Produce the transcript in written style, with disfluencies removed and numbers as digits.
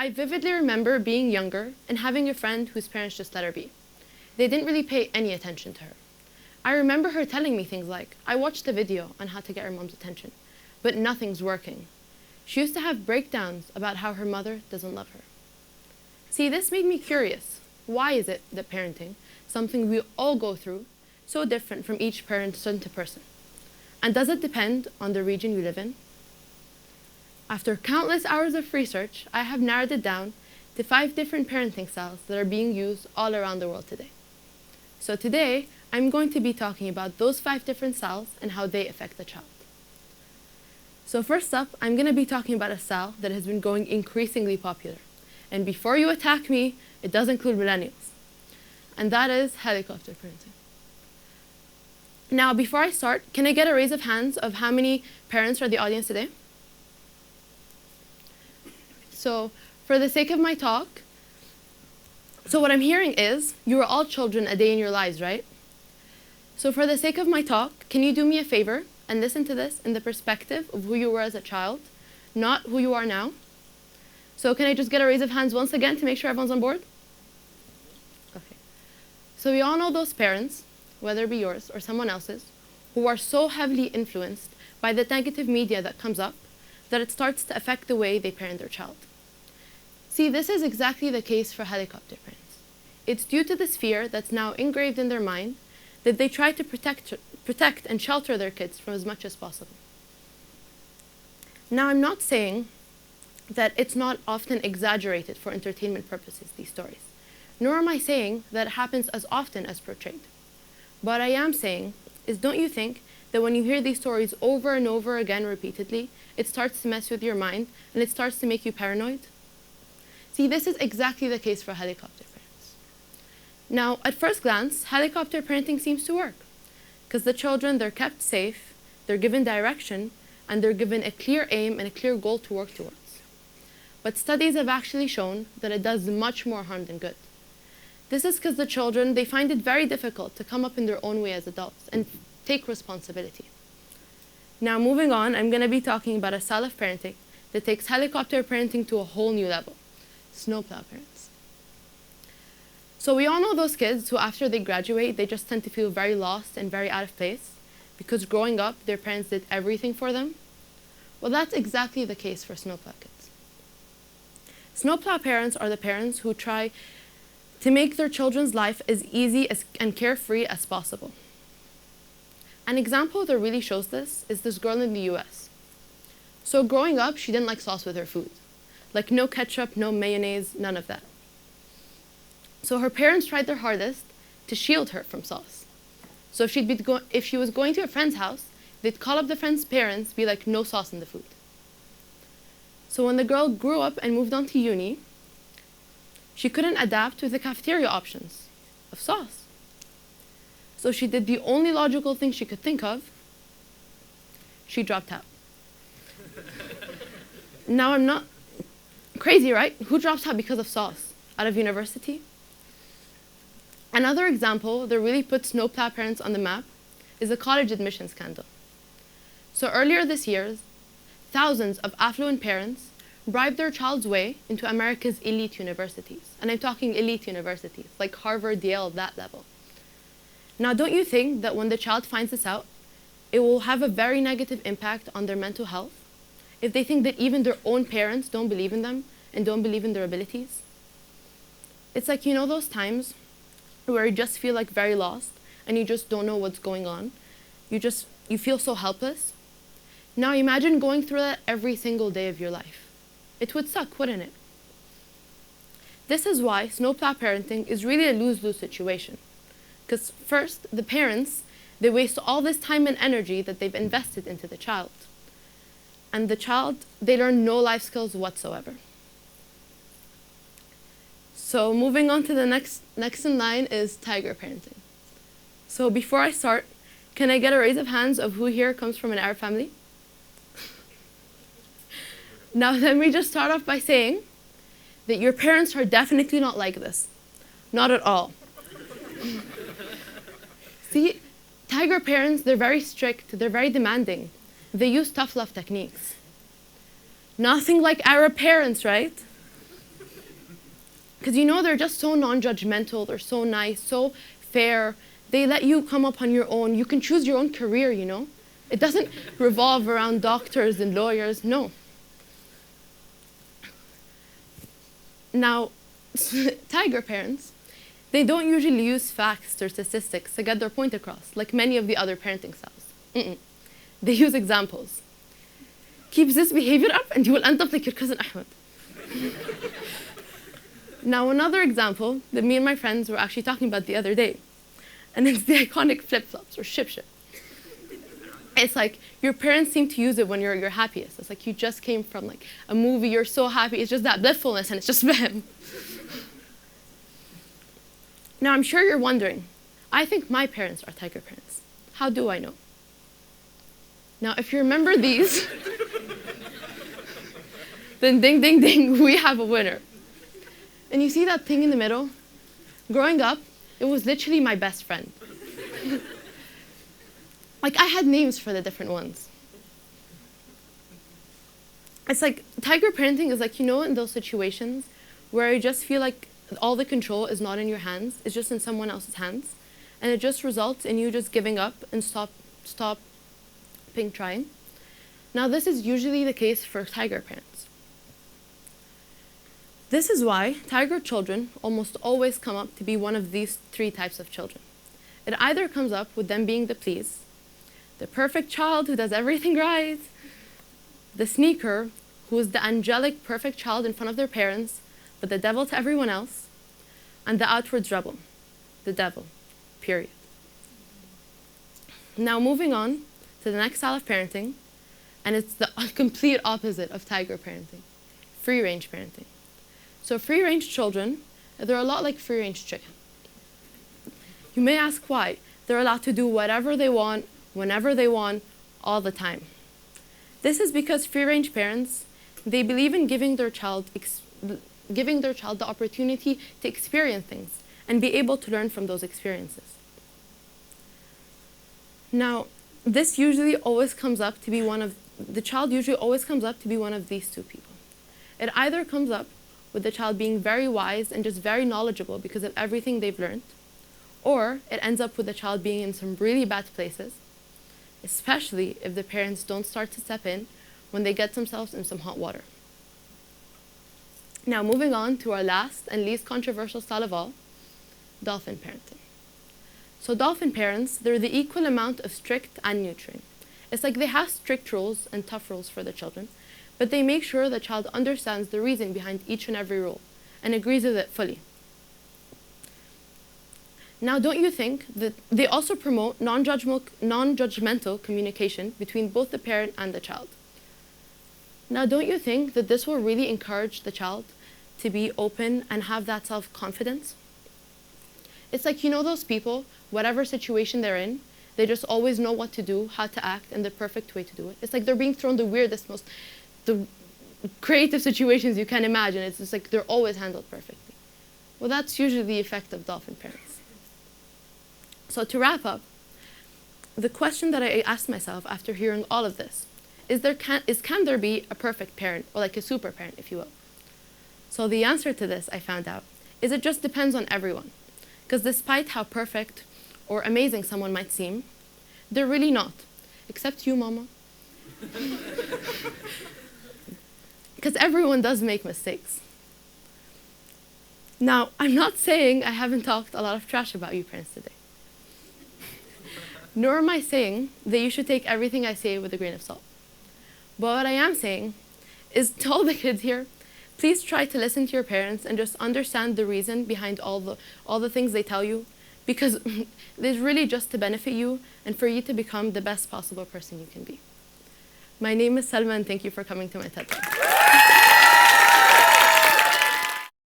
I vividly remember being younger and having a friend whose parents just let her be. They didn't really pay any attention to her. I remember her telling me things like, I watched a video on how to get her mom's attention, but nothing's working. She used to have breakdowns about how her mother doesn't love her. See, this made me curious. Why is it that parenting, something we all go through, so different from each person to person? And does it depend on the region you live in? After countless hours of research, I have narrowed it down to 5 different parenting styles that are being used all around the world today. So today, I'm going to be talking about those 5 different styles and how they affect the child. So first up, I'm going to be talking about a style that has been growing increasingly popular. And before you attack me, it does include millennials. And that is helicopter parenting. Now, before I start, can I get a raise of hands of how many parents are in the audience today? So, for the sake of my talk, so what I'm hearing is, you are all children a day in your lives, right? So for the sake of my talk, can you do me a favor and listen to this in the perspective of who you were as a child, not who you are now? So can I just get a raise of hands once again to make sure everyone's on board? Okay. So we all know those parents, whether it be yours or someone else's, who are so heavily influenced by the negative media that comes up that it starts to affect the way they parent their child. See, this is exactly the case for helicopter parents. It's due to this fear that's now engraved in their mind that they try to protect and shelter their kids from as much as possible. Now, I'm not saying that it's not often exaggerated for entertainment purposes, these stories, nor am I saying that it happens as often as portrayed. What I am saying is, don't you think that when you hear these stories over and over again repeatedly, it starts to mess with your mind and it starts to make you paranoid? See, this is exactly the case for helicopter parents. Now, at first glance, helicopter parenting seems to work, because the children, they're kept safe, they're given direction, and they're given a clear aim and a clear goal to work towards. But studies have actually shown that it does much more harm than good. This is because the children, they find it very difficult to come up in their own way as adults and take responsibility. Now, moving on, I'm going to be talking about a style of parenting that takes helicopter parenting to a whole new level: snowplow parents. So we all know those kids who, after they graduate, they just tend to feel very lost and very out of place because growing up, their parents did everything for them. Well, that's exactly the case for snowplow kids. Snowplow parents are the parents who try to make their children's life as easy and carefree as possible. An example that really shows this is this girl in the US. So growing up, she didn't like sauce with her food. Like no ketchup, no mayonnaise, none of that. So her parents tried their hardest to shield her from sauce. So if she was going to a friend's house, they'd call up the friend's parents, be like, no sauce in the food. So when the girl grew up and moved on to uni, she couldn't adapt to the cafeteria options of sauce. So she did the only logical thing she could think of. She dropped out. Now, I'm not crazy, right? Who drops out because of sauce out of university? Another example that really puts snowplow parents on the map is the college admission scandal. So earlier this year, thousands of affluent parents bribed their child's way into America's elite universities. And I'm talking elite universities, like Harvard, Yale, that level. Now, don't you think that when the child finds this out, it will have a very negative impact on their mental health if they think that even their own parents don't believe in them and don't believe in their abilities? It's like, you know those times where you just feel like very lost and you just don't know what's going on? You feel so helpless. Now imagine going through that every single day of your life. It would suck, wouldn't it? This is why snowplow parenting is really a lose-lose situation. Because first, the parents, they waste all this time and energy that they've invested into the child. And the child, they learn no life skills whatsoever. So moving on to the next in line is tiger parenting. So before I start, can I get a raise of hands of who here comes from an Arab family? Now, let me just start off by saying that your parents are definitely not like this. Not at all. See, tiger parents, they're very strict, they're very demanding. They use tough love techniques. Nothing like Arab parents, right? Because you know they're just so non-judgmental, they're so nice, so fair. They let you come up on your own. You can choose your own career, you know? It doesn't revolve around doctors and lawyers, no. Now, tiger parents, they don't usually use facts or statistics to get their point across, like many of the other parenting styles. They use examples. Keep this behavior up and you will end up like your cousin Ahmed. Now, another example that me and my friends were actually talking about the other day, and it's the iconic flip-flops or ship-ship. It's like your parents seem to use it when you're your happiest. It's like you just came from like a movie, you're so happy, it's just that blissfulness and it's just them. Now, I'm sure you're wondering, I think my parents are tiger parents. How do I know? Now, if you remember these, then ding, ding, ding, we have a winner. And you see that thing in the middle? Growing up, it was literally my best friend. Like, I had names for the different ones. It's like, tiger parenting is like, you know, in those situations where you just feel like all the control is not in your hands, it's just in someone else's hands. And it just results in you just giving up and stopping trying. Now, this is usually the case for tiger parents. This is why tiger children almost always come up to be one of these three types of children. It either comes up with them being the please, the perfect child who does everything right, the sneaker, who is the angelic, perfect child in front of their parents, but the devil to everyone else, and the outwards rebel, the devil, period. Now, moving on to the next style of parenting, and it's the complete opposite of tiger parenting, free-range parenting. So free-range children, they're a lot like free-range chicken. You may ask why. They're allowed to do whatever they want, whenever they want, all the time. This is because free-range parents, they believe in giving their child the opportunity to experience things and be able to learn from those experiences. Now, this usually always comes up to be the child usually always comes up to be one of these two people. It either comes up with the child being very wise and just very knowledgeable because of everything they've learned, or it ends up with the child being in some really bad places, especially if the parents don't start to step in when they get themselves in some hot water. Now, moving on to our last and least controversial style of all, dolphin parenting. So dolphin parents, they're the equal amount of strict and nurturing. It's like they have strict rules and tough rules for the children, but they make sure the child understands the reason behind each and every rule and agrees with it fully. Now, don't you think that they also promote non-judgmental communication between both the parent and the child? Now, don't you think that this will really encourage the child to be open and have that self-confidence? It's like, you know those people, whatever situation they're in, they just always know what to do, how to act, and the perfect way to do it. It's like they're being thrown the weirdest, the creative situations you can imagine. It's just like they're always handled perfectly. Well, that's usually the effect of dolphin parents. So to wrap up, the question that I asked myself after hearing all of this is can there be a perfect parent, or like a super parent, if you will? So the answer to this, I found out, is it just depends on everyone. Because despite how perfect or amazing someone might seem, they're really not. Except you, Mama. Because everyone does make mistakes. Now, I'm not saying I haven't talked a lot of trash about you parents today. Nor am I saying that you should take everything I say with a grain of salt. But what I am saying is to all the kids here, please try to listen to your parents and just understand the reason behind all the things they tell you, because it's really just to benefit you and for you to become the best possible person you can be. My name is Salma, and thank you for coming to my TED Talk.